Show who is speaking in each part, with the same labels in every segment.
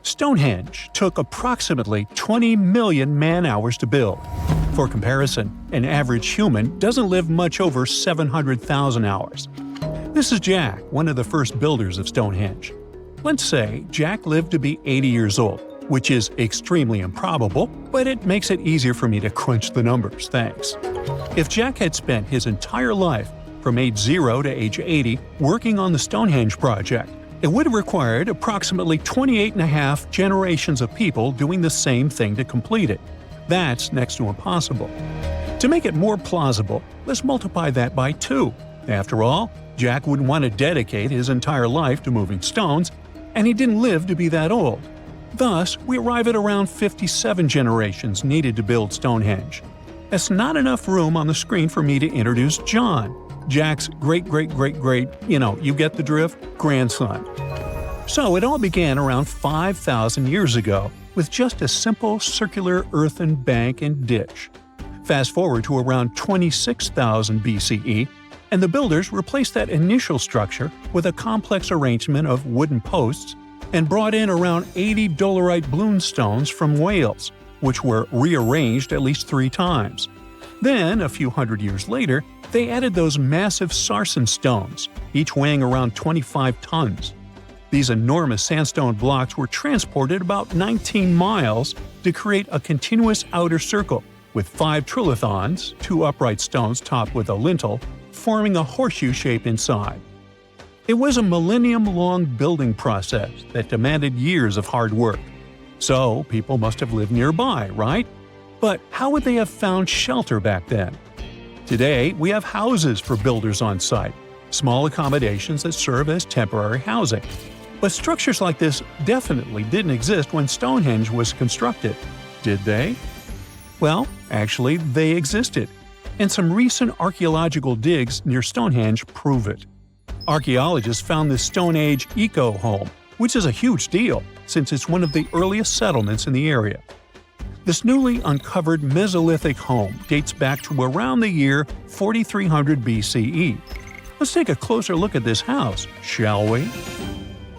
Speaker 1: Stonehenge took approximately 20 million man-hours to build. For comparison, an average human doesn't live much over 700,000 hours. This is Jack, one of the first builders of Stonehenge. Let's say Jack lived to be 80 years old, which is extremely improbable, but it makes it easier for me to crunch the numbers, thanks. If Jack had spent his entire life, from age 0 to age 80, working on the Stonehenge project, it would have required approximately 28.5 generations of people doing the same thing to complete it. That's next to impossible. To make it more plausible, let's multiply that by 2. After all, Jack wouldn't want to dedicate his entire life to moving stones, and he didn't live to be that old. Thus, we arrive at around 57 generations needed to build Stonehenge. That's not enough room on the screen for me to introduce John, Jack's great-great-great-great, you get the drift, grandson. So it all began around 5,000 years ago with just a simple circular earthen bank and ditch. Fast forward to around 26,000 BCE, and the builders replaced that initial structure with a complex arrangement of wooden posts and brought in around 80 dolerite bloom stones from Wales, which were rearranged at least 3 times. Then, a few hundred years later, they added those massive Sarsen stones, each weighing around 25 tons. These enormous sandstone blocks were transported about 19 miles to create a continuous outer circle, with 5 trilithons, 2 upright stones topped with a lintel, forming a horseshoe shape inside. It was a millennium-long building process that demanded years of hard work. So, people must have lived nearby, right? But how would they have found shelter back then? Today, we have houses for builders on site, small accommodations that serve as temporary housing. But structures like this definitely didn't exist when Stonehenge was constructed, did they? Well, actually, they existed, and some recent archaeological digs near Stonehenge prove it. Archaeologists found this Stone Age eco-home, which is a huge deal since it's one of the earliest settlements in the area. This newly uncovered Mesolithic home dates back to around the year 4300 BCE. Let's take a closer look at this house, shall we?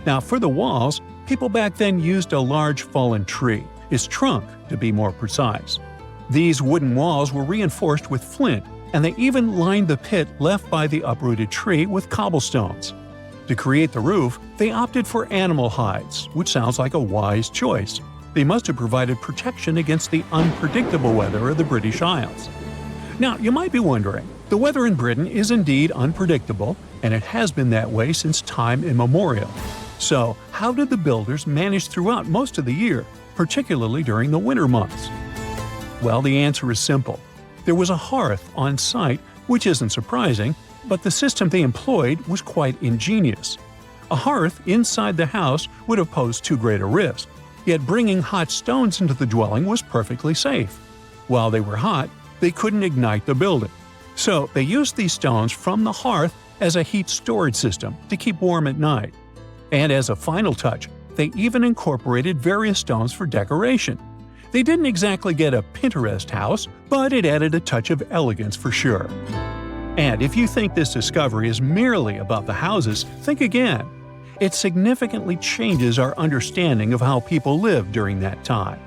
Speaker 1: Now, for the walls, people back then used a large fallen tree, its trunk to be more precise. These wooden walls were reinforced with flint, and they even lined the pit left by the uprooted tree with cobblestones. To create the roof, they opted for animal hides, which sounds like a wise choice. They must have provided protection against the unpredictable weather of the British Isles. Now, you might be wondering, the weather in Britain is indeed unpredictable, and it has been that way since time immemorial. So, how did the builders manage throughout most of the year, particularly during the winter months? Well, the answer is simple. There was a hearth on site, which isn't surprising, but the system they employed was quite ingenious. A hearth inside the house would have posed too great a risk, yet bringing hot stones into the dwelling was perfectly safe. While they were hot, they couldn't ignite the building. So they used these stones from the hearth as a heat storage system to keep warm at night. And as a final touch, they even incorporated various stones for decoration. They didn't exactly get a Pinterest house, but it added a touch of elegance for sure. And if you think this discovery is merely about the houses, think again. It significantly changes our understanding of how people lived during that time.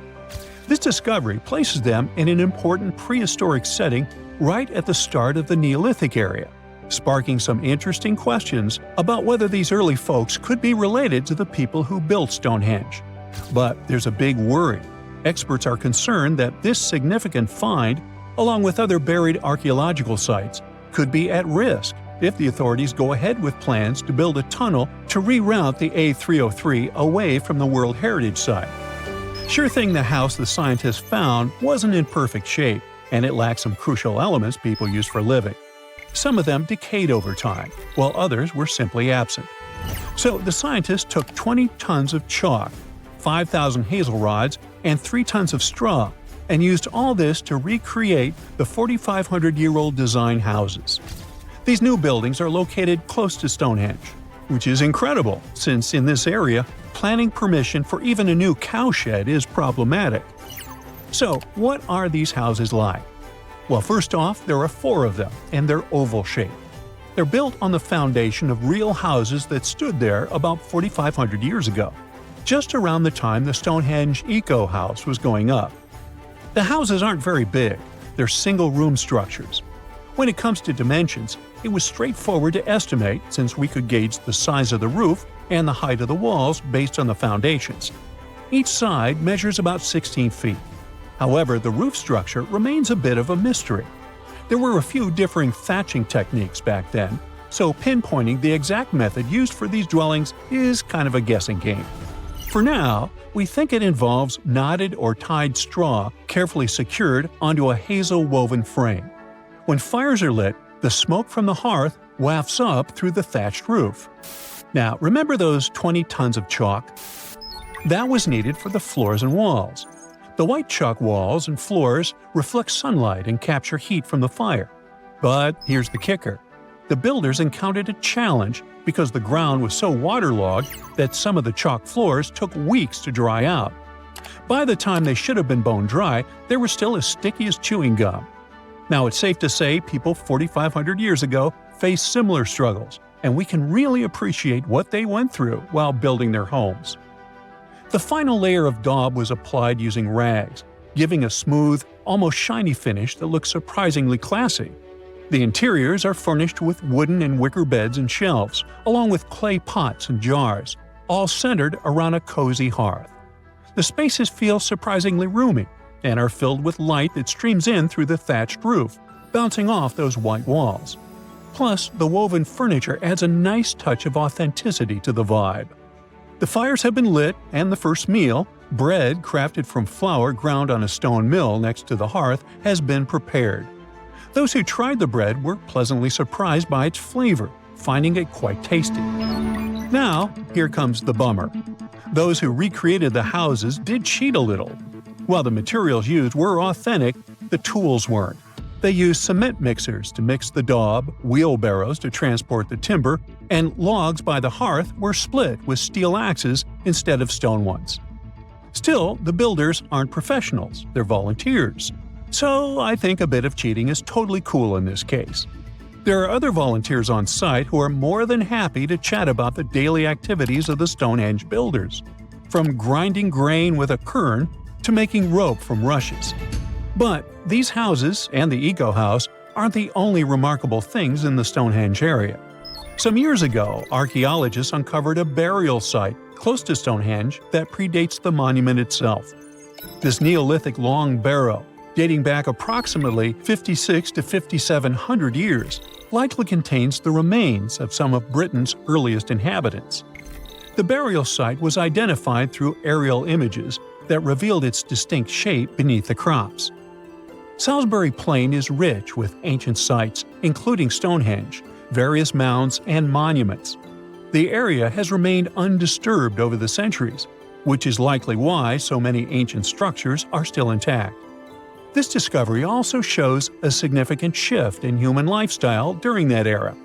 Speaker 1: This discovery places them in an important prehistoric setting right at the start of the Neolithic area, sparking some interesting questions about whether these early folks could be related to the people who built Stonehenge. But there's a big worry. Experts are concerned that this significant find, along with other buried archaeological sites, could be at risk if the authorities go ahead with plans to build a tunnel to reroute the A303 away from the World Heritage Site. Sure thing the house the scientists found wasn't in perfect shape, and it lacked some crucial elements people use for living. Some of them decayed over time, while others were simply absent. So the scientists took 20 tons of chalk, 5,000 hazel rods, and 3 tons of straw, and used all this to recreate the 4,500-year-old design houses. These new buildings are located close to Stonehenge, which is incredible since in this area, planning permission for even a new cowshed is problematic. So, what are these houses like? Well, first off, there are 4 of them, and they're oval-shaped. They're built on the foundation of real houses that stood there about 4,500 years ago. just around the time the Stonehenge Eco House was going up. The houses aren't very big, they're single-room structures. When it comes to dimensions, it was straightforward to estimate since we could gauge the size of the roof and the height of the walls based on the foundations. Each side measures about 16 feet. However, the roof structure remains a bit of a mystery. There were a few differing thatching techniques back then, so pinpointing the exact method used for these dwellings is kind of a guessing game. For now, we think it involves knotted or tied straw carefully secured onto a hazel-woven frame. When fires are lit, the smoke from the hearth wafts up through the thatched roof. Now, remember those 20 tons of chalk? That was needed for the floors and walls. The white chalk walls and floors reflect sunlight and capture heat from the fire. But here's the kicker. The builders encountered a challenge because the ground was so waterlogged that some of the chalk floors took weeks to dry out. By the time they should have been bone dry, they were still as sticky as chewing gum. Now, it's safe to say people 4,500 years ago faced similar struggles, and we can really appreciate what they went through while building their homes. The final layer of daub was applied using rags, giving a smooth, almost shiny finish that looks surprisingly classy. The interiors are furnished with wooden and wicker beds and shelves, along with clay pots and jars, all centered around a cozy hearth. The spaces feel surprisingly roomy and are filled with light that streams in through the thatched roof, bouncing off those white walls. Plus, the woven furniture adds a nice touch of authenticity to the vibe. The fires have been lit, and the first meal, bread crafted from flour ground on a stone mill next to the hearth, has been prepared. Those who tried the bread were pleasantly surprised by its flavor, finding it quite tasty. Now, here comes the bummer. Those who recreated the houses did cheat a little. While the materials used were authentic, the tools weren't. They used cement mixers to mix the daub, wheelbarrows to transport the timber, and logs by the hearth were split with steel axes instead of stone ones. Still, the builders aren't professionals, they're volunteers. So I think a bit of cheating is totally cool in this case. There are other volunteers on site who are more than happy to chat about the daily activities of the Stonehenge builders, from grinding grain with a quern to making rope from rushes. But these houses and the Eco House aren't the only remarkable things in the Stonehenge area. Some years ago, archaeologists uncovered a burial site close to Stonehenge that predates the monument itself. This Neolithic long barrow, dating back approximately 56 to 5,700 years, likely contains the remains of some of Britain's earliest inhabitants. The burial site was identified through aerial images that revealed its distinct shape beneath the crops. Salisbury Plain is rich with ancient sites, including Stonehenge, various mounds, and monuments. The area has remained undisturbed over the centuries, which is likely why so many ancient structures are still intact. This discovery also shows a significant shift in human lifestyle during that era,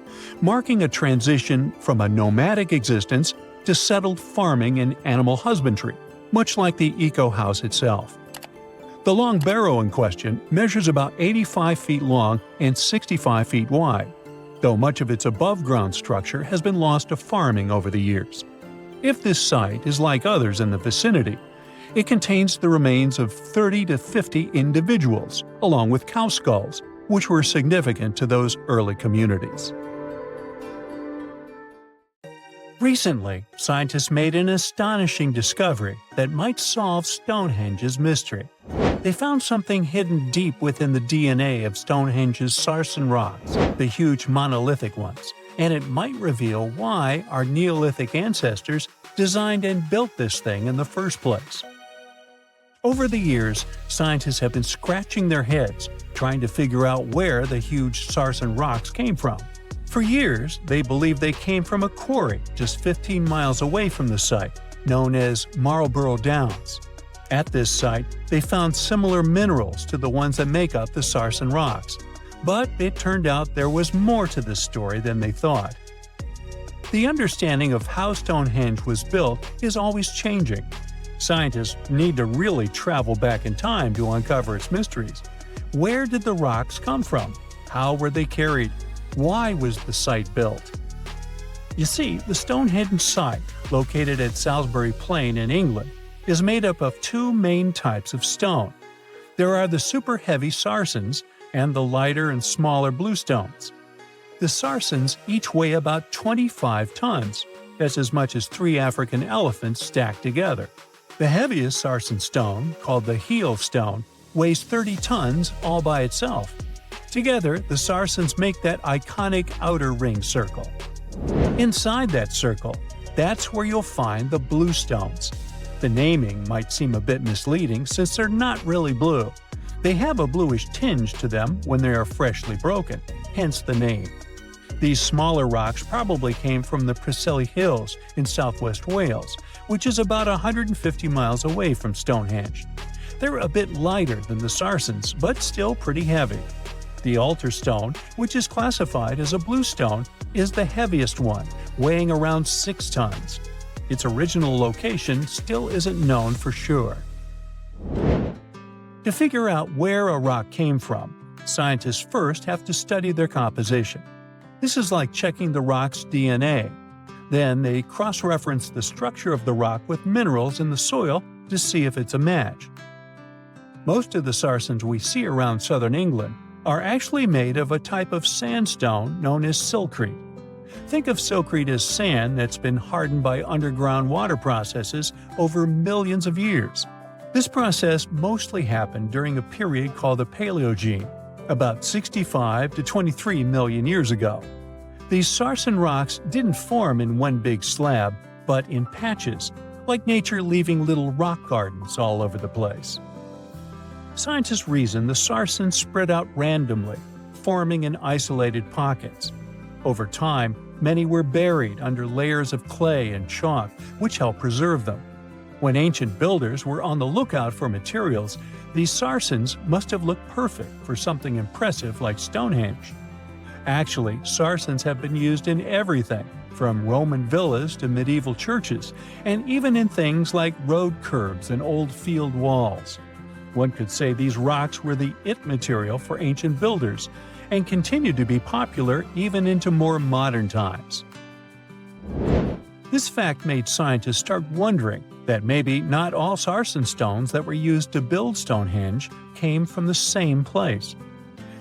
Speaker 1: marking a transition from a nomadic existence to settled farming and animal husbandry, much like the Eco House itself. The long barrow in question measures about 85 feet long and 65 feet wide, though much of its above-ground structure has been lost to farming over the years. If this site is like others in the vicinity, it contains the remains of 30 to 50 individuals, along with cow skulls, which were significant to those early communities. Recently, scientists made an astonishing discovery that might solve Stonehenge's mystery. They found something hidden deep within the DNA of Stonehenge's Sarsen rocks, the huge monolithic ones, and it might reveal why our Neolithic ancestors designed and built this thing in the first place. Over the years, scientists have been scratching their heads trying to figure out where the huge Sarsen rocks came from. For years, they believed they came from a quarry just 15 miles away from the site, known as Marlborough Downs. At this site, they found similar minerals to the ones that make up the Sarsen rocks. But it turned out there was more to this story than they thought. The understanding of how Stonehenge was built is always changing. Scientists need to really travel back in time to uncover its mysteries. Where did the rocks come from? How were they carried? Why was the site built? You see, the Stonehenge site, located at Salisbury Plain in England, is made up of two main types of stone. There are the super heavy Sarsens and the lighter and smaller bluestones. The Sarsens each weigh about 25 tons. That's as much as 3 African elephants stacked together. The heaviest Sarsen stone, called the heel stone, weighs 30 tons all by itself. Together, the Sarsens make that iconic outer ring circle. Inside that circle, that's where you'll find the bluestones. The naming might seem a bit misleading since they're not really blue. They have a bluish tinge to them when they are freshly broken, hence the name. These smaller rocks probably came from the Preseli Hills in southwest Wales, which is about 150 miles away from Stonehenge. They're a bit lighter than the Sarsens, but still pretty heavy. The altar stone, which is classified as a bluestone, is the heaviest one, weighing around 6 tons. Its original location still isn't known for sure. To figure out where a rock came from, scientists first have to study their composition. This is like checking the rock's DNA. Then they cross-reference the structure of the rock with minerals in the soil to see if it's a match. Most of the Sarsens we see around southern England are actually made of a type of sandstone known as silcrete. Think of silcrete as sand that's been hardened by underground water processes over millions of years. This process mostly happened during a period called the Paleogene, about 65 to 23 million years ago. These Sarsen rocks didn't form in one big slab, but in patches, like nature leaving little rock gardens all over the place. Scientists reason the Sarsen spread out randomly, forming in isolated pockets. Over time, many were buried under layers of clay and chalk, which helped preserve them. When ancient builders were on the lookout for materials, these Sarsens must have looked perfect for something impressive like Stonehenge. Actually, Sarsens have been used in everything, from Roman villas to medieval churches, and even in things like road curbs and old field walls. One could say these rocks were the it material for ancient builders, and continue to be popular even into more modern times. This fact made scientists start wondering that maybe not all Sarsen stones that were used to build Stonehenge came from the same place.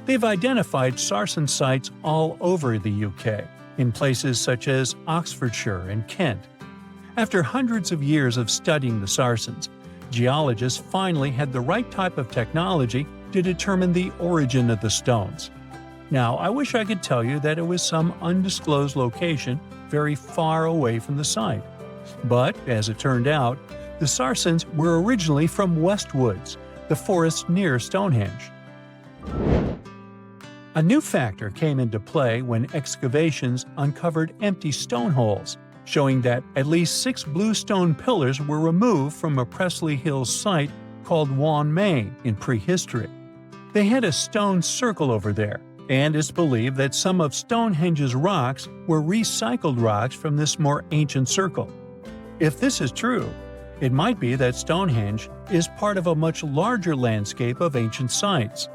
Speaker 1: They've identified Sarsen sites all over the UK, in places such as Oxfordshire and Kent. After hundreds of years of studying the Sarsens, geologists finally had the right type of technology to determine the origin of the stones. Now, I wish I could tell you that it was some undisclosed location very far away from the site. But, as it turned out, the Sarsens were originally from Westwoods, the forest near Stonehenge. A new factor came into play when excavations uncovered empty stone holes, showing that at least 6 bluestone pillars were removed from a Preseli Hills site called Wan Main in prehistory. They had a stone circle over there, and it's believed that some of Stonehenge's rocks were recycled rocks from this more ancient circle. If this is true, it might be that Stonehenge is part of a much larger landscape of ancient sites.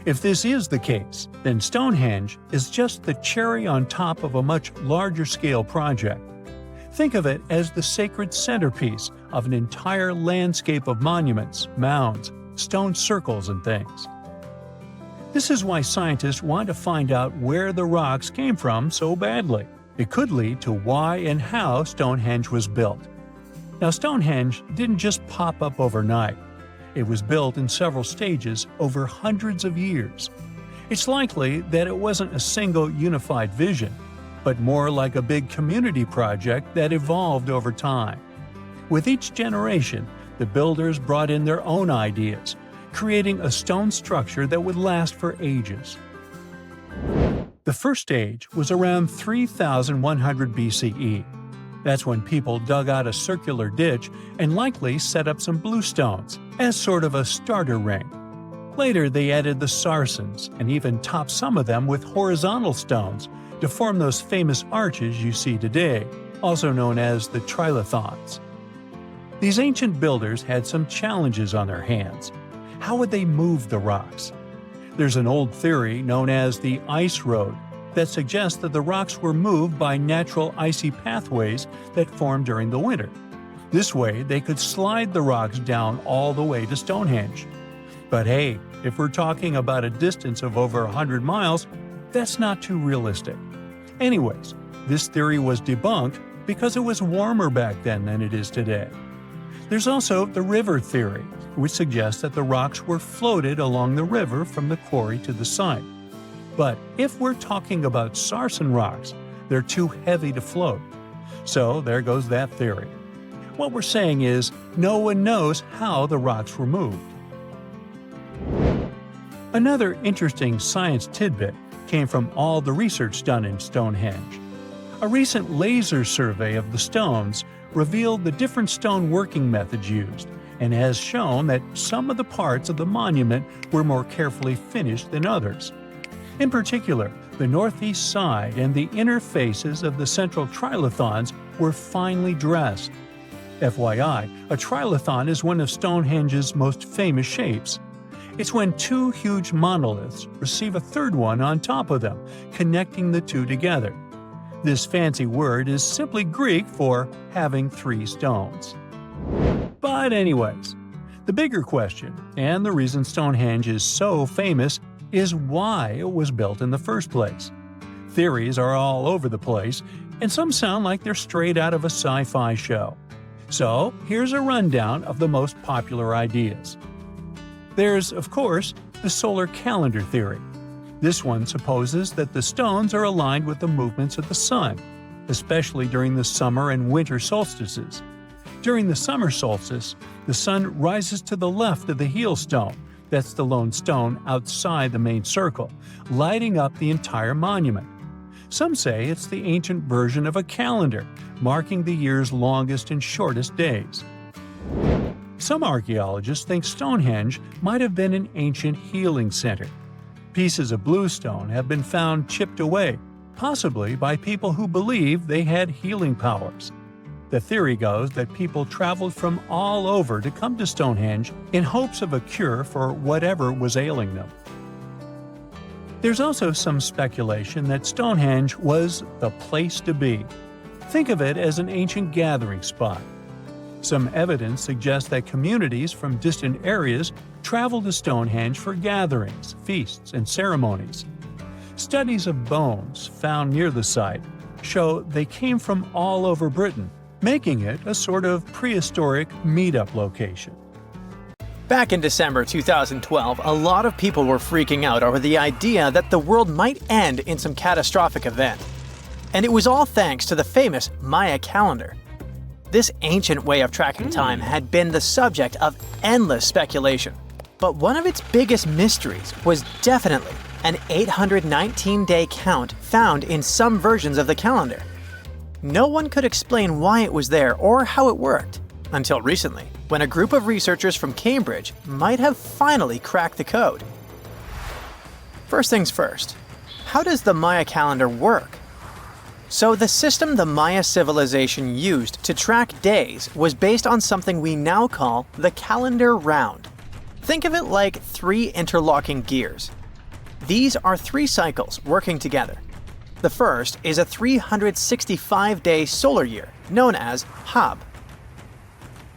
Speaker 1: If this is the case, then Stonehenge is just the cherry on top of a much larger scale project. Think of it as the sacred centerpiece of an entire landscape of monuments, mounds, stone circles, and things. This is why scientists want to find out where the rocks came from so badly. It could lead to why and how Stonehenge was built. Now, Stonehenge didn't just pop up overnight. It was built in several stages over hundreds of years. It's likely that it wasn't a single unified vision, but more like a big community project that evolved over time. With each generation, the builders brought in their own ideas, creating a stone structure that would last for ages. The first stage was around 3100 BCE. That's when people dug out a circular ditch and likely set up some bluestones as sort of a starter ring. Later, they added the Sarsens and even topped some of them with horizontal stones to form those famous arches you see today, also known as the trilithons. These ancient builders had some challenges on their hands. How would they move the rocks? There's an old theory known as the ice road that suggests that the rocks were moved by natural icy pathways that formed during the winter. This way, they could slide the rocks down all the way to Stonehenge. But hey, if we're talking about a distance of over 100 miles, that's not too realistic. Anyways, this theory was debunked because it was warmer back then than it is today. There's also the river theory, which suggests that the rocks were floated along the river from the quarry to the site. But if we're talking about Sarsen rocks, they're too heavy to float. So there goes that theory. What we're saying is, no one knows how the rocks were moved. Another interesting science tidbit came from all the research done in Stonehenge. A recent laser survey of the stones revealed the different stone working methods used, and has shown that some of the parts of the monument were more carefully finished than others. In particular, the northeast side and the inner faces of the central trilithons were finely dressed. FYI, a trilithon is one of Stonehenge's most famous shapes. It's when two huge monoliths receive a third one on top of them, connecting the two together. This fancy word is simply Greek for having three stones. But anyways, the bigger question, and the reason Stonehenge is so famous, is why it was built in the first place. Theories are all over the place, and some sound like they're straight out of a sci-fi show. So here's a rundown of the most popular ideas. There's, of course, the solar calendar theory. This one supposes that the stones are aligned with the movements of the sun, especially during the summer and winter solstices. During the summer solstice, the sun rises to the left of the heel stone, that's the lone stone outside the main circle, lighting up the entire monument. Some say it's the ancient version of a calendar, marking the year's longest and shortest days. Some archaeologists think Stonehenge might have been an ancient healing center. Pieces of bluestone have been found chipped away, possibly by people who believed they had healing powers. The theory goes that people traveled from all over to come to Stonehenge in hopes of a cure for whatever was ailing them. There's also some speculation that Stonehenge was the place to be. Think of it as an ancient gathering spot. Some evidence suggests that communities from distant areas traveled to Stonehenge for gatherings, feasts, and ceremonies. Studies of bones found near the site show they came from all over Britain, making it a sort of prehistoric meetup location.
Speaker 2: Back in December 2012, a lot of people were freaking out over the idea that the world might end in some catastrophic event. And it was all thanks to the famous Maya calendar. This ancient way of tracking time had been the subject of endless speculation. But one of its biggest mysteries was definitely an 819-day count found in some versions of the calendar. No one could explain why it was there or how it worked, until recently, when a group of researchers from Cambridge might have finally cracked the code. First things first, how does the Maya calendar work? So the system the Maya civilization used to track days was based on something we now call the calendar round. Think of it like 3 interlocking gears. These are 3 cycles working together. The first is a 365-day solar year, known as Hab.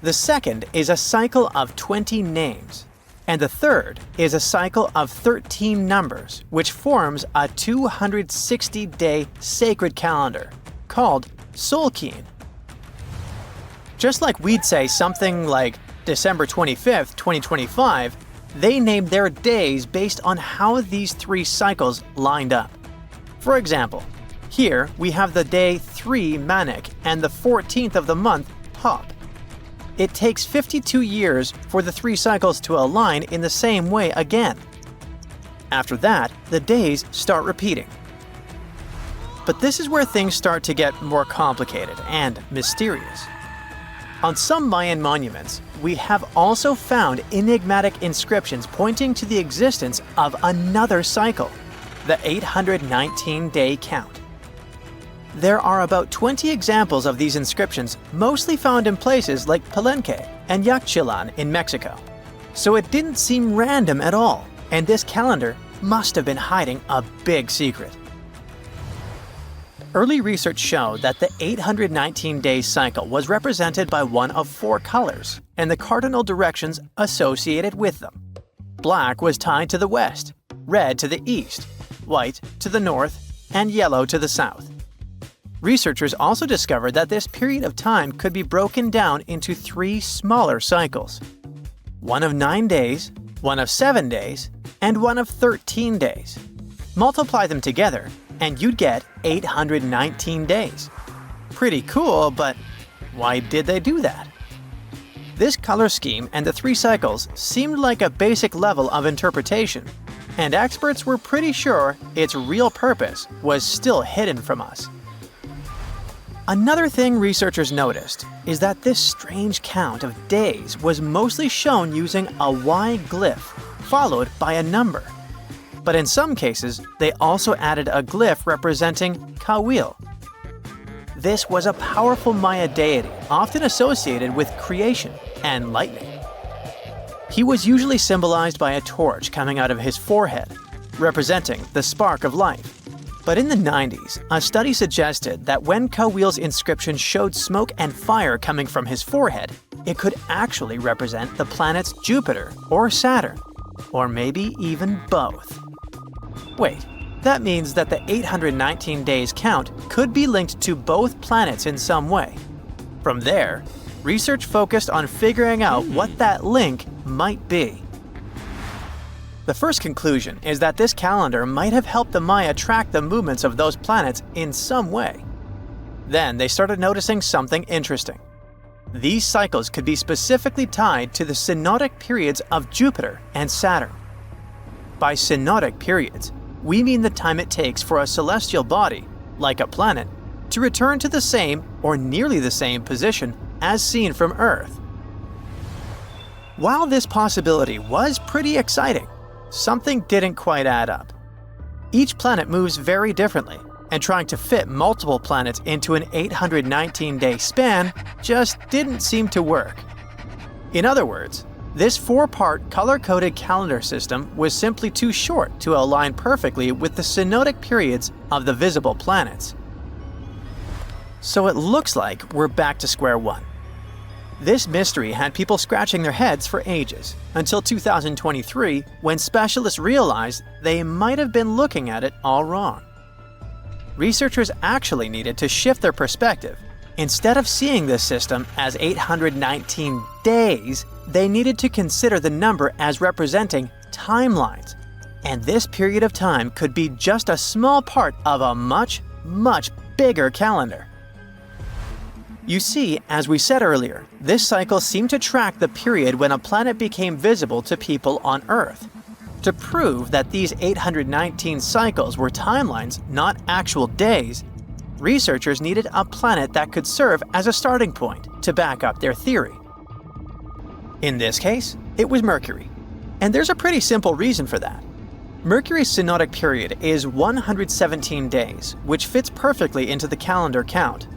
Speaker 2: The second is a cycle of 20 names. And the third is a cycle of 13 numbers, which forms a 260-day sacred calendar, called Solstice. Just like we'd say something like December 25th, 2025, they named their days based on how these 3 cycles lined up. For example, here we have the day 3 Manik and the 14th of the month Hop. It takes 52 years for the 3 cycles to align in the same way again. After that, the days start repeating. But this is where things start to get more complicated and mysterious. On some Mayan monuments, we have also found enigmatic inscriptions pointing to the existence of another cycle, the 819-day count. There are about 20 examples of these inscriptions, mostly found in places like Palenque and Yaxchilan in Mexico. So it didn't seem random at all, and this calendar must have been hiding a big secret. Early research showed that the 819-day cycle was represented by one of 4 colors and the cardinal directions associated with them. Black was tied to the west, red to the east, white to the north, and yellow to the south. Researchers also discovered that this period of time could be broken down into 3 smaller cycles: one of 9 days, one of 7 days, and one of 13 days. Multiply them together, and you'd get 819 days. Pretty cool, but why did they do that? This color scheme and the 3 cycles seemed like a basic level of interpretation, and experts were pretty sure its real purpose was still hidden from us. Another thing researchers noticed is that this strange count of days was mostly shown using a Y glyph, followed by a number. But in some cases, they also added a glyph representing Kawil. This was a powerful Maya deity, often associated with creation and lightning. He was usually symbolized by a torch coming out of his forehead, representing the spark of life. But in the 90s, a study suggested that when Kawil's inscription showed smoke and fire coming from his forehead, it could actually represent the planets Jupiter or Saturn, or maybe even both. Wait, that means that the 819 days count could be linked to both planets in some way. From there, research focused on figuring out what that link might be. The first conclusion is that this calendar might have helped the Maya track the movements of those planets in some way. Then they started noticing something interesting. These cycles could be specifically tied to the synodic periods of Jupiter and Saturn. By synodic periods, we mean the time it takes for a celestial body, like a planet, to return to the same or nearly the same position as seen from Earth. While this possibility was pretty exciting, something didn't quite add up. Each planet moves very differently, and trying to fit multiple planets into an 819-day span just didn't seem to work. In other words, this 4-part color-coded calendar system was simply too short to align perfectly with the synodic periods of the visible planets. So it looks like we're back to square one. This mystery had people scratching their heads for ages, until 2023, when specialists realized they might have been looking at it all wrong. Researchers actually needed to shift their perspective. Instead of seeing this system as 819 days, they needed to consider the number as representing timelines. And this period of time could be just a small part of a much, much bigger calendar. You see, as we said earlier, this cycle seemed to track the period when a planet became visible to people on Earth. To prove that these 819 cycles were timelines, not actual days, researchers needed a planet that could serve as a starting point to back up their theory. In this case, it was Mercury. And there's a pretty simple reason for that. Mercury's synodic period is 117 days, which fits perfectly into the calendar count.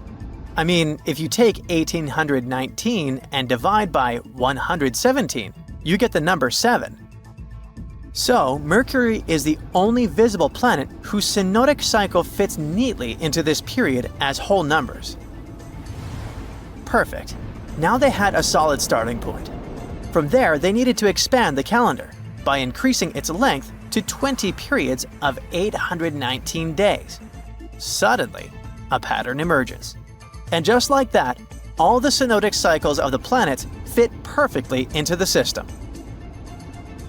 Speaker 2: I mean, if you take 1819 and divide by 117, you get the number 7. So, Mercury is the only visible planet whose synodic cycle fits neatly into this period as whole numbers. Perfect. Now they had a solid starting point. From there, they needed to expand the calendar by increasing its length to 20 periods of 819 days. Suddenly, a pattern emerges. And just like that, all the synodic cycles of the planets fit perfectly into the system.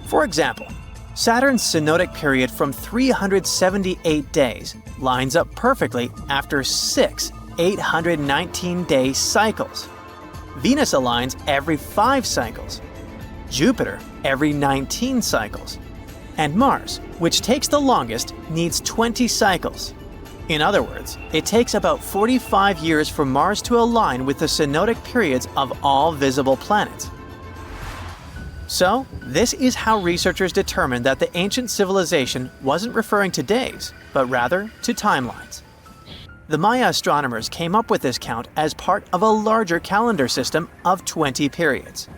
Speaker 2: For example, Saturn's synodic period from 378 days lines up perfectly after 6 819-day cycles. Venus aligns every 5 cycles. Jupiter every 19 cycles. And Mars, which takes the longest, needs 20 cycles. In other words, it takes about 45 years for Mars to align with the synodic periods of all visible planets. So, this is how researchers determined that the ancient civilization wasn't referring to days, but rather to timelines. The Maya astronomers came up with this count as part of a larger calendar system of 20 periods.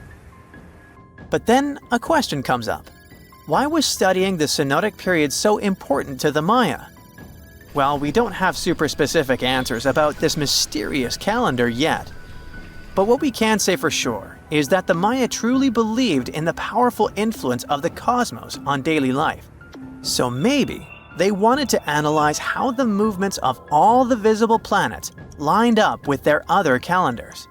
Speaker 2: But then a question comes up. Why was studying the synodic period so important to the Maya? Well, we don't have super specific answers about this mysterious calendar yet. But what we can say for sure is that the Maya truly believed in the powerful influence of the cosmos on daily life. So maybe they wanted to analyze how the movements of all the visible planets lined up with their other calendars.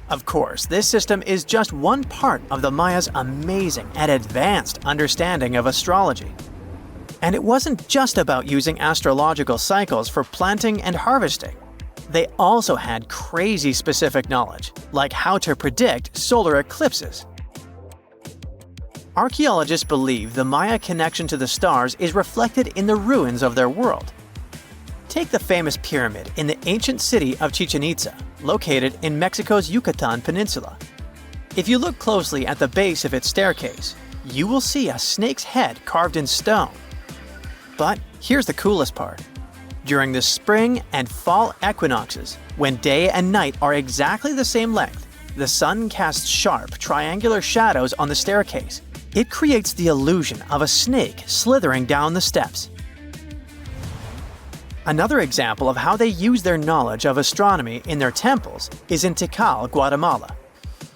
Speaker 2: Of course, this system is just one part of the Maya's amazing and advanced understanding of astrology. And it wasn't just about using astrological cycles for planting and harvesting. They also had crazy specific knowledge, like how to predict solar eclipses. Archaeologists believe the Maya connection to the stars is reflected in the ruins of their world. Take the famous pyramid in the ancient city of Chichen Itza, located in Mexico's Yucatan Peninsula. If you look closely at the base of its staircase, you will see a snake's head carved in stone. But here's the coolest part. During the spring and fall equinoxes, when day and night are exactly the same length, the sun casts sharp, triangular shadows on the staircase. It creates the illusion of a snake slithering down the steps. Another example of how they use their knowledge of astronomy in their temples is in Tikal, Guatemala.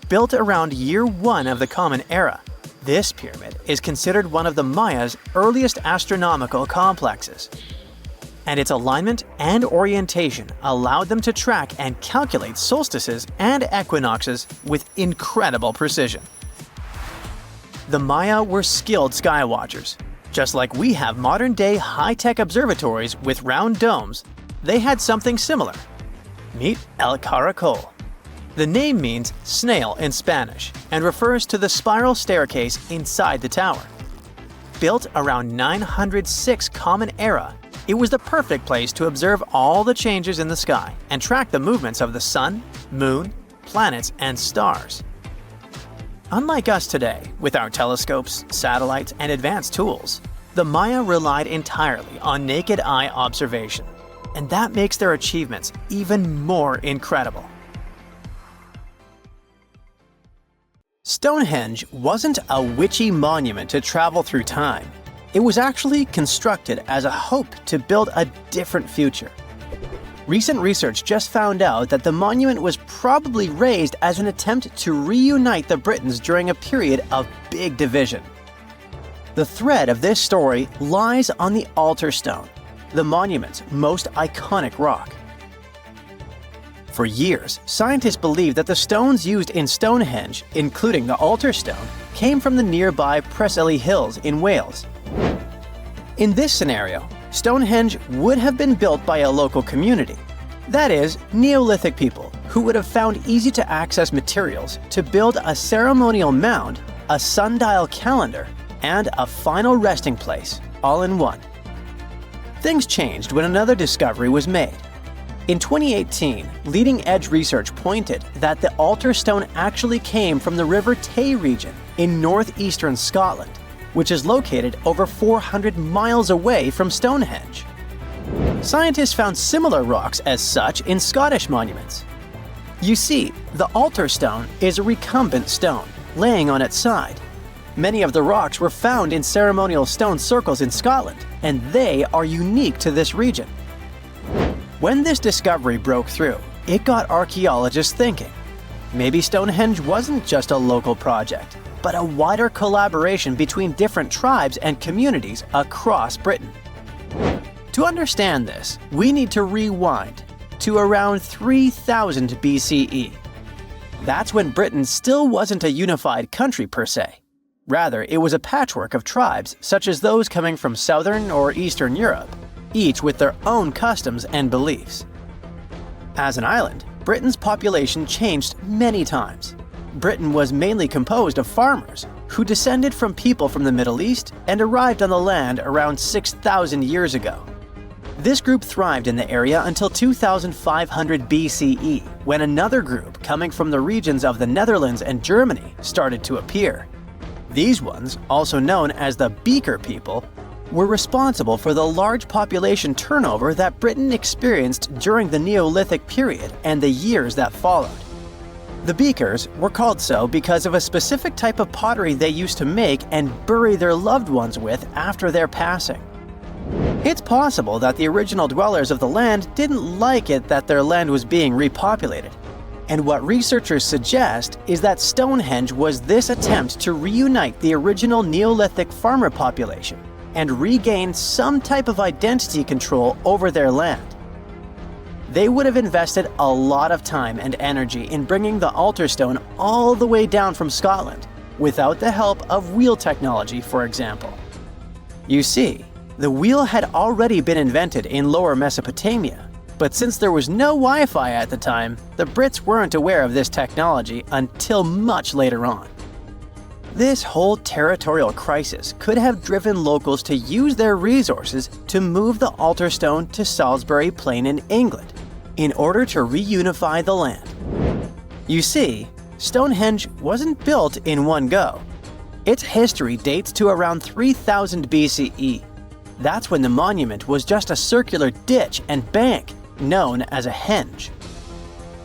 Speaker 2: Built around year 1 of the Common Era, this pyramid is considered one of the Maya's earliest astronomical complexes. And its alignment and orientation allowed them to track and calculate solstices and equinoxes with incredible precision. The Maya were skilled skywatchers. Just like we have modern-day high-tech observatories with round domes, they had something similar. Meet El Caracol. The name means snail in Spanish and refers to the spiral staircase inside the tower. Built around 906 Common Era, it was the perfect place to observe all the changes in the sky and track the movements of the sun, moon, planets, and stars. Unlike us today, with our telescopes, satellites, and advanced tools, the Maya relied entirely on naked eye observation, and that makes their achievements even more incredible. Stonehenge wasn't a witchy monument to travel through time. It was actually constructed as a hope to build a different future. Recent research just found out that the monument was probably raised as an attempt to reunite the Britons during a period of big division. The thread of this story lies on the altar stone, the monument's most iconic rock. For years, scientists believed that the stones used in Stonehenge, including the altar stone, came from the nearby Preseli Hills in Wales. In this scenario, Stonehenge would have been built by a local community. That is, Neolithic people who would have found easy-to-access materials to build a ceremonial mound, a sundial calendar, and a final resting place, all in one. Things changed when another discovery was made. In 2018, leading-edge research pointed that the altar stone actually came from the River Tay region in northeastern Scotland, which is located over 400 miles away from Stonehenge. Scientists found similar rocks as such in Scottish monuments. You see, the altar stone is a recumbent stone, laying on its side. Many of the rocks were found in ceremonial stone circles in Scotland, and they are unique to this region. When this discovery broke through, it got archaeologists thinking. Maybe Stonehenge wasn't just a local project, but a wider collaboration between different tribes and communities across Britain. To understand this, we need to rewind to around 3000 BCE. That's when Britain still wasn't a unified country per se. Rather, it was a patchwork of tribes such as those coming from southern or eastern Europe, each with their own customs and beliefs. As an island, Britain's population changed many times. Britain was mainly composed of farmers who descended from people from the Middle East and arrived on the land around 6,000 years ago. This group thrived in the area until 2500 BCE, when another group coming from the regions of the Netherlands and Germany started to appear. These ones, also known as the Beaker people, were responsible for the large population turnover that Britain experienced during the Neolithic period and the years that followed. The Beakers were called so because of a specific type of pottery they used to make and bury their loved ones with after their passing. It's possible that the original dwellers of the land didn't like it that their land was being repopulated. And what researchers suggest is that Stonehenge was this attempt to reunite the original Neolithic farmer population and regain some type of identity control over their land. They would have invested a lot of time and energy in bringing the altar stone all the way down from Scotland, without the help of wheel technology, for example. You see, the wheel had already been invented in Lower Mesopotamia, but since there was no Wi-Fi at the time, the Brits weren't aware of this technology until much later on. This whole territorial crisis could have driven locals to use their resources to move the altar stone to Salisbury Plain in England, in order to reunify the land. You see, Stonehenge wasn't built in one go. Its history dates to around 3000 BCE. That's when the monument was just a circular ditch and bank, known as a henge.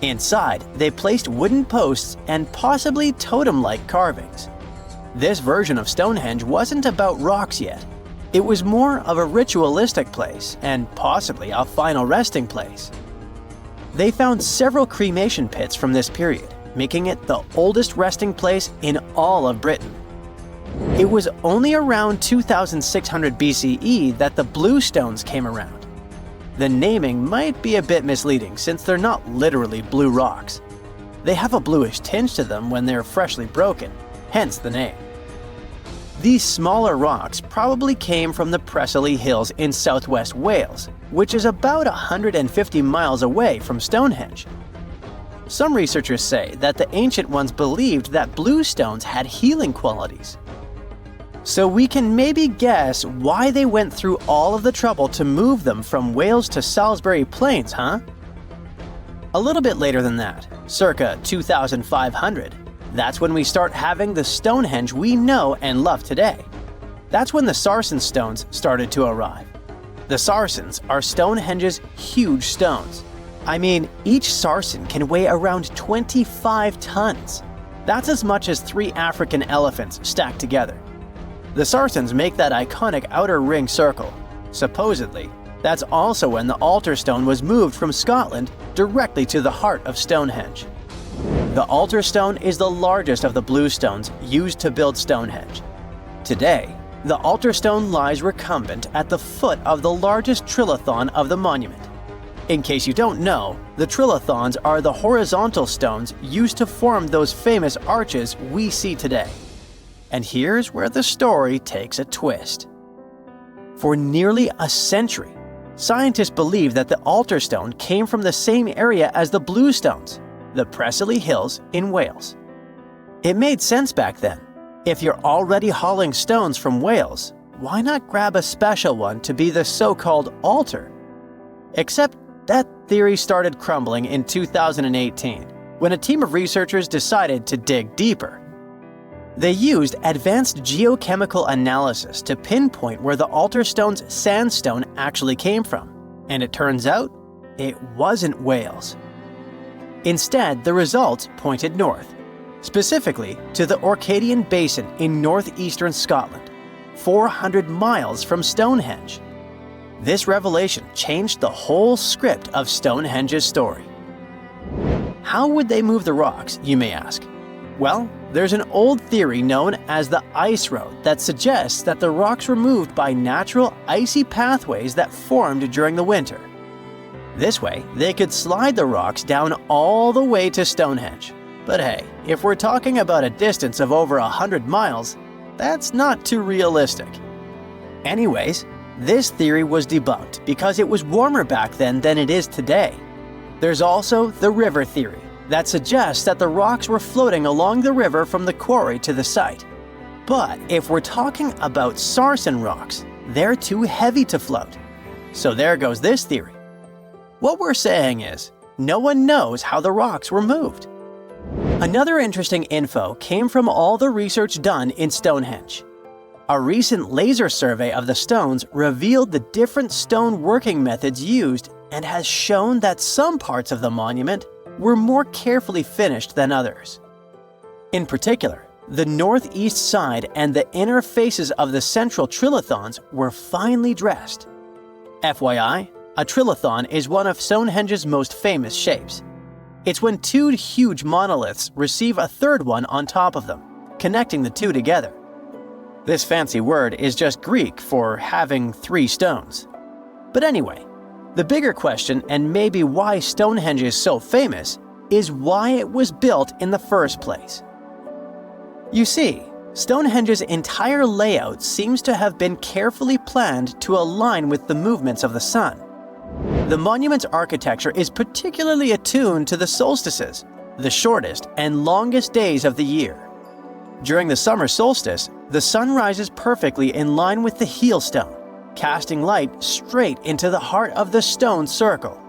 Speaker 2: Inside, they placed wooden posts and possibly totem-like carvings. This version of Stonehenge wasn't about rocks yet. It was more of a ritualistic place and possibly a final resting place. They found several cremation pits from this period, making it the oldest resting place in all of Britain. It was only around 2600 BCE that the blue stones came around. The naming might be a bit misleading since they're not literally blue rocks. They have a bluish tinge to them when they're freshly broken, hence the name. These smaller rocks probably came from the Preseli Hills in southwest Wales, which is about 150 miles away from Stonehenge. Some researchers say that the ancient ones believed that blue stones had healing qualities. So we can maybe guess why they went through all of the trouble to move them from Wales to Salisbury Plains, huh? A little bit later than that, circa 2500, that's when we start having the Stonehenge we know and love today. That's when the Sarsen stones started to arrive. The Sarsens are Stonehenge's huge stones. I mean, each Sarsen can weigh around 25 tons. That's as much as 3 African elephants stacked together. The Sarsens make that iconic outer ring circle. Supposedly, that's also when the altar stone was moved from Scotland directly to the heart of Stonehenge. The altar stone is the largest of the blue stones used to build Stonehenge. Today, the altar stone lies recumbent at the foot of the largest trilithon of the monument. In case you don't know, the trilithons are the horizontal stones used to form those famous arches we see today. And here's where the story takes a twist. For nearly a century, scientists believe that the altar stone came from the same area as the blue stones, the Preseli Hills in Wales. It made sense back then. If you're already hauling stones from Wales, why not grab a special one to be the so-called altar? Except that theory started crumbling in 2018, when a team of researchers decided to dig deeper. They used advanced geochemical analysis to pinpoint where the altar stone's sandstone actually came from, and it turns out it wasn't Wales. Instead, the results pointed north, specifically to the Orcadian Basin in northeastern Scotland, 400 miles from Stonehenge. This revelation changed the whole script of Stonehenge's story. How would they move the rocks, you may ask? Well, there's an old theory known as the ice road that suggests that the rocks were moved by natural icy pathways that formed during the winter. This way, they could slide the rocks down all the way to Stonehenge. But hey, if we're talking about a distance of over 100 miles, that's not too realistic. Anyways, this theory was debunked because it was warmer back then than it is today. There's also the river theory that suggests that the rocks were floating along the river from the quarry to the site. But if we're talking about Sarsen rocks, they're too heavy to float. So there goes this theory. What we're saying is, no one knows how the rocks were moved. Another interesting info came from all the research done in Stonehenge. A recent laser survey of the stones revealed the different stone working methods used and has shown that some parts of the monument were more carefully finished than others. In particular, the northeast side and the inner faces of the central trilithons were finely dressed. FYI, a trilithon is one of Stonehenge's most famous shapes. It's when two huge monoliths receive a third one on top of them, connecting the two together. This fancy word is just Greek for having three stones. But anyway, the bigger question, and maybe why Stonehenge is so famous, is why it was built in the first place. You see, Stonehenge's entire layout seems to have been carefully planned to align with the movements of the sun. The monument's architecture is particularly attuned to the solstices, the shortest and longest days of the year. During the summer solstice, the sun rises perfectly in line with the heel stone, casting light straight into the heart of the stone circle.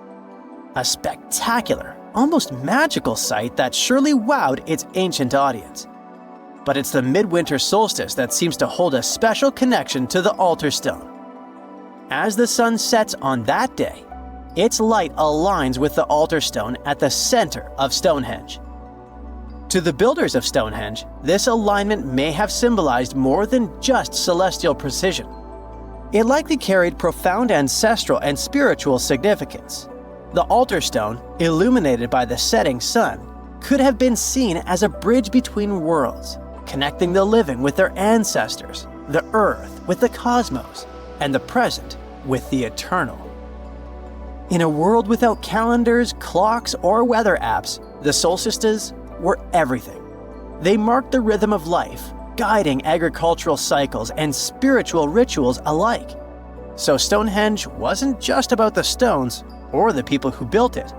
Speaker 2: A spectacular, almost magical sight that surely wowed its ancient audience. But it's the midwinter solstice that seems to hold a special connection to the altar stone. As the sun sets on that day, its light aligns with the altar stone at the center of Stonehenge. To the builders of Stonehenge, this alignment may have symbolized more than just celestial precision. It likely carried profound ancestral and spiritual significance. The altar stone, illuminated by the setting sun, could have been seen as a bridge between worlds, connecting the living with their ancestors, the earth with the cosmos, and the present with the eternal. In a world without calendars, clocks, or weather apps, the solstices were everything. They marked the rhythm of life, guiding agricultural cycles and spiritual rituals alike. So Stonehenge wasn't just about the stones or the people who built it,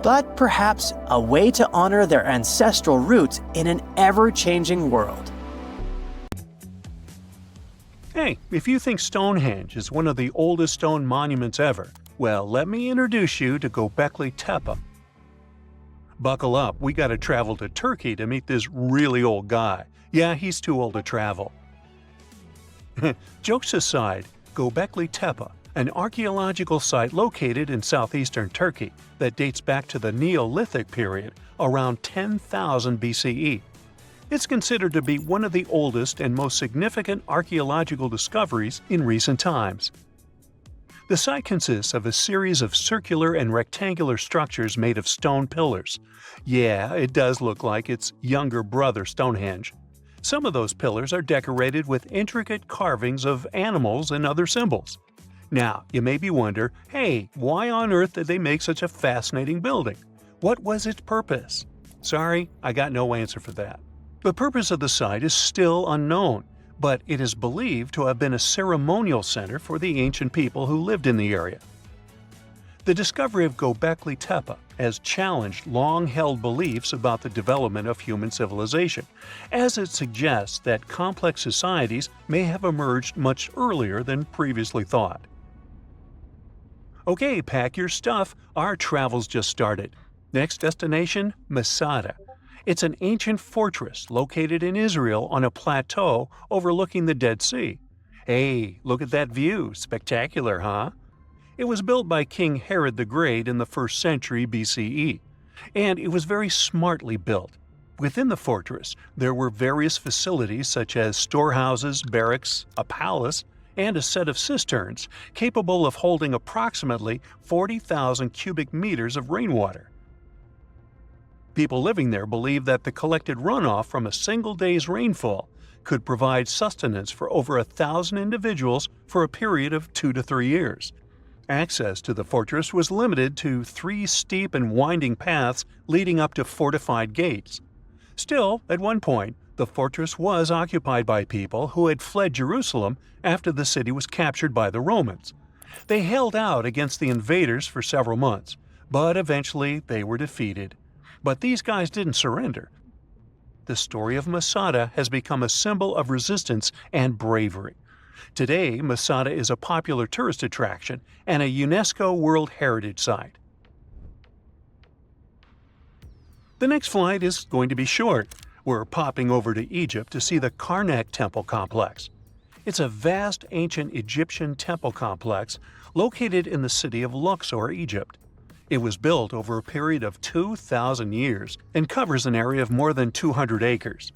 Speaker 2: but perhaps a way to honor their ancestral roots in an ever-changing world.
Speaker 1: Hey, if you think Stonehenge is one of the oldest stone monuments ever, well, let me introduce you to Gobekli Tepe. Buckle up, we gotta travel to Turkey to meet this really old guy. Yeah, he's too old to travel. Jokes aside, Gobekli Tepe, an archaeological site located in southeastern Turkey that dates back to the Neolithic period, around 10,000 BCE. It's considered to be one of the oldest and most significant archaeological discoveries in recent times. The site consists of a series of circular and rectangular structures made of stone pillars. Yeah, it does look like its younger brother Stonehenge. Some of those pillars are decorated with intricate carvings of animals and other symbols. Now, you maybe wonder, hey, why on earth did they make such a fascinating building? What was its purpose? Sorry, I got no answer for that. The purpose of the site is still unknown, but it is believed to have been a ceremonial center for the ancient people who lived in the area. The discovery of Gobekli Tepe has challenged long-held beliefs about the development of human civilization, as it suggests that complex societies may have emerged much earlier than previously thought. Okay, pack your stuff, our travel's just started. Next destination, Masada. It's an ancient fortress located in Israel on a plateau overlooking the Dead Sea. Hey, look at that view, spectacular, huh? It was built by King Herod the Great in the 1st century BCE, and it was very smartly built. Within the fortress, there were various facilities such as storehouses, barracks, a palace, and a set of cisterns capable of holding approximately 40,000 cubic meters of rainwater. People living there believed that the collected runoff from a single day's rainfall could provide sustenance for over 1,000 individuals for a period of 2 to 3 years. Access to the fortress was limited to 3 steep and winding paths leading up to fortified gates. Still, at one point, the fortress was occupied by people who had fled Jerusalem after the city was captured by the Romans. They held out against the invaders for several months, but eventually they were defeated. But these guys didn't surrender. The story of Masada has become a symbol of resistance and bravery. Today, Masada is a popular tourist attraction and a UNESCO World Heritage Site. The next flight is going to be short. We're popping over to Egypt to see the Karnak temple complex. It's a vast ancient Egyptian temple complex located in the city of Luxor, Egypt. It was built over a period of 2,000 years and covers an area of more than 200 acres.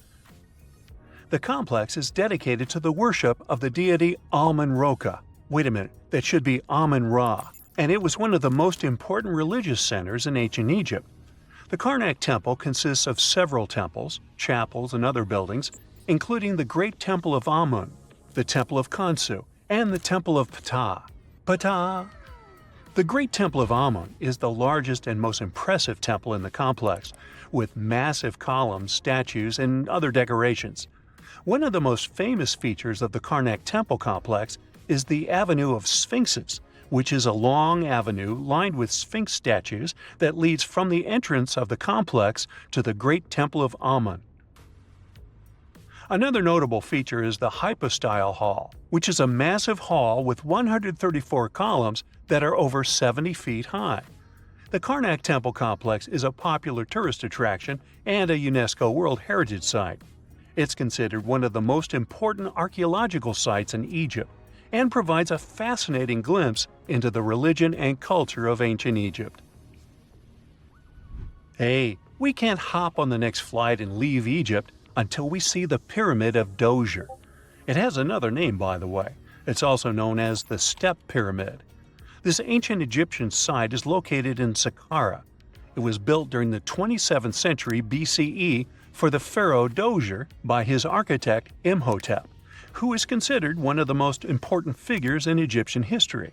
Speaker 1: The complex is dedicated to the worship of the deity Amun-Roka, Wait a minute, that should be Amun-Ra, and it was one of the most important religious centers in ancient Egypt. The Karnak Temple consists of several temples, chapels, and other buildings, including the Great Temple of Amun, the Temple of Khonsu, and the Temple of Ptah. Ptah! The Great Temple of Amun is the largest and most impressive temple in the complex, with massive columns, statues, and other decorations. One of the most famous features of the Karnak Temple complex is the Avenue of Sphinxes, which is a long avenue lined with Sphinx statues that leads from the entrance of the complex to the Great Temple of Amun. Another notable feature is the Hypostyle Hall, which is a massive hall with 134 columns that are over 70 feet high. The Karnak Temple complex is a popular tourist attraction and a UNESCO World Heritage Site. It's considered one of the most important archaeological sites in Egypt and provides a fascinating glimpse into the religion and culture of ancient Egypt. Hey, we can't hop on the next flight and leave Egypt until we see the Pyramid of Djoser. It has another name, by the way. It's also known as the Step Pyramid. This ancient Egyptian site is located in Saqqara. It was built during the 27th century BCE for the pharaoh Djoser by his architect Imhotep, who is considered one of the most important figures in Egyptian history.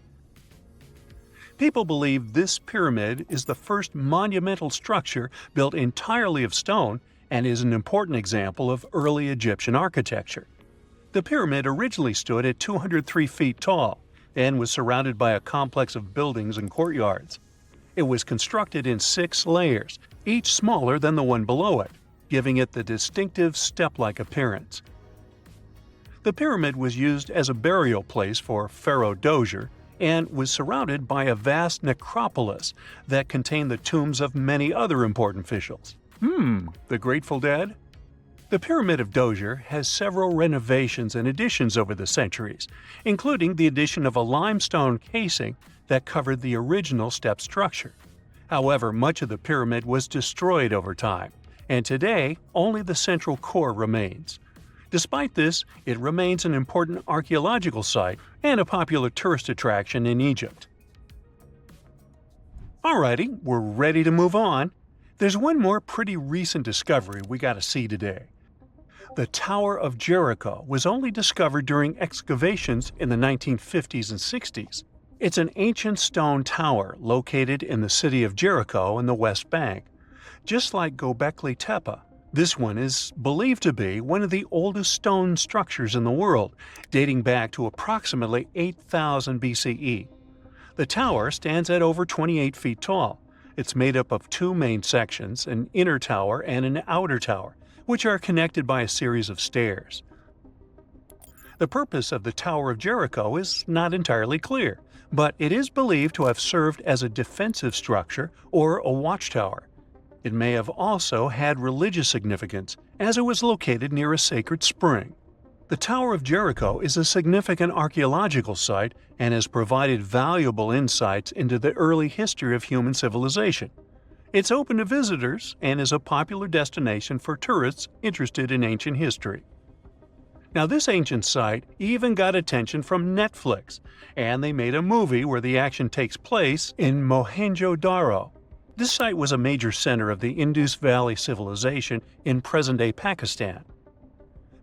Speaker 1: People believe this pyramid is the first monumental structure built entirely of stone and is an important example of early Egyptian architecture. The pyramid originally stood at 203 feet tall and was surrounded by a complex of buildings and courtyards. It was constructed in 6 layers, each smaller than the one below it, giving it the distinctive step-like appearance. The pyramid was used as a burial place for Pharaoh Djoser and was surrounded by a vast necropolis that contained the tombs of many other important officials. The Grateful Dead? The Pyramid of Djoser has several renovations and additions over the centuries, including the addition of a limestone casing that covered the original step structure. However, much of the pyramid was destroyed over time, and today only the central core remains. Despite this, it remains an important archaeological site and a popular tourist attraction in Egypt. Alrighty, we're ready to move on. There's one more pretty recent discovery we gotta see today. The Tower of Jericho was only discovered during excavations in the 1950s and 60s. It's an ancient stone tower located in the city of Jericho in the West Bank. Just like Gobekli Tepe, this one is believed to be one of the oldest stone structures in the world, dating back to approximately 8000 BCE. The tower stands at over 28 feet tall. It's made up of 2 main sections, an inner tower and an outer tower, which are connected by a series of stairs. The purpose of the Tower of Jericho is not entirely clear, but it is believed to have served as a defensive structure or a watchtower. It may have also had religious significance, as it was located near a sacred spring. The Tower of Jericho is a significant archaeological site and has provided valuable insights into the early history of human civilization. It's open to visitors and is a popular destination for tourists interested in ancient history. Now, this ancient site even got attention from Netflix, and they made a movie where the action takes place in Mohenjo-daro. This site was a major center of the Indus Valley civilization in present-day Pakistan.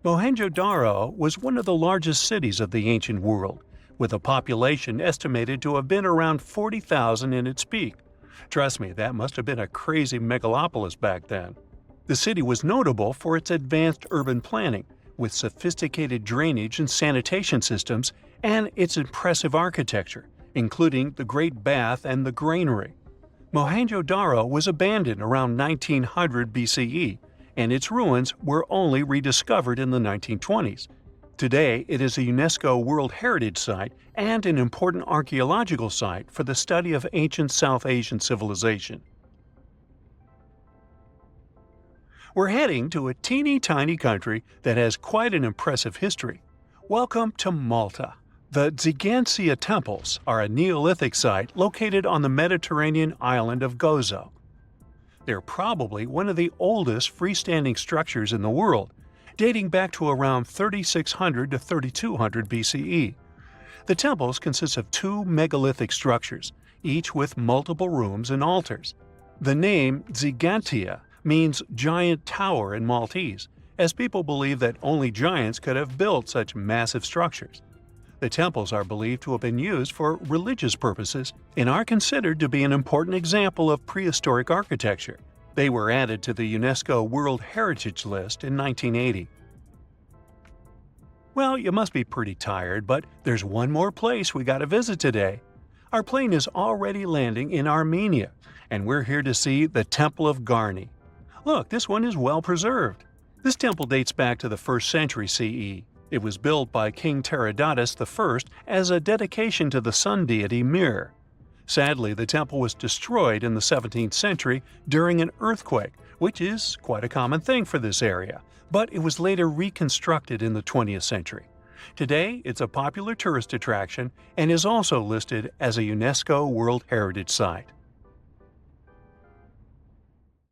Speaker 1: Mohenjo-daro was one of the largest cities of the ancient world, with a population estimated to have been around 40,000 in its peak. Trust me, that must have been a crazy megalopolis back then. The city was notable for its advanced urban planning, with sophisticated drainage and sanitation systems, and its impressive architecture, including the Great Bath and the Granary. Mohenjo-daro was abandoned around 1900 BCE, and its ruins were only rediscovered in the 1920s. Today, it is a UNESCO World Heritage Site and an important archaeological site for the study of ancient South Asian civilization. We're heading to a teeny-tiny country that has quite an impressive history. Welcome to Malta. The Tsigansia Temples are a Neolithic site located on the Mediterranean island of Gozo. They're probably one of the oldest freestanding structures in the world, dating back to around 3600 to 3200 BCE. The temples consist of two megalithic structures, each with multiple rooms and altars. The name Gigantia means giant tower in Maltese, as people believe that only giants could have built such massive structures. The temples are believed to have been used for religious purposes and are considered to be an important example of prehistoric architecture. They were added to the UNESCO World Heritage List in 1980. Well, you must be pretty tired, but there's one more place we gotta visit today. Our plane is already landing in Armenia, and we're here to see the Temple of Garni. Look, this one is well preserved. This temple dates back to the 1st century CE. It was built by King Tiridates I as a dedication to the sun deity Mir. Sadly, the temple was destroyed in the 17th century during an earthquake, which is quite a common thing for this area, but it was later reconstructed in the 20th century. Today, it's a popular tourist attraction and is also listed as a UNESCO World Heritage Site.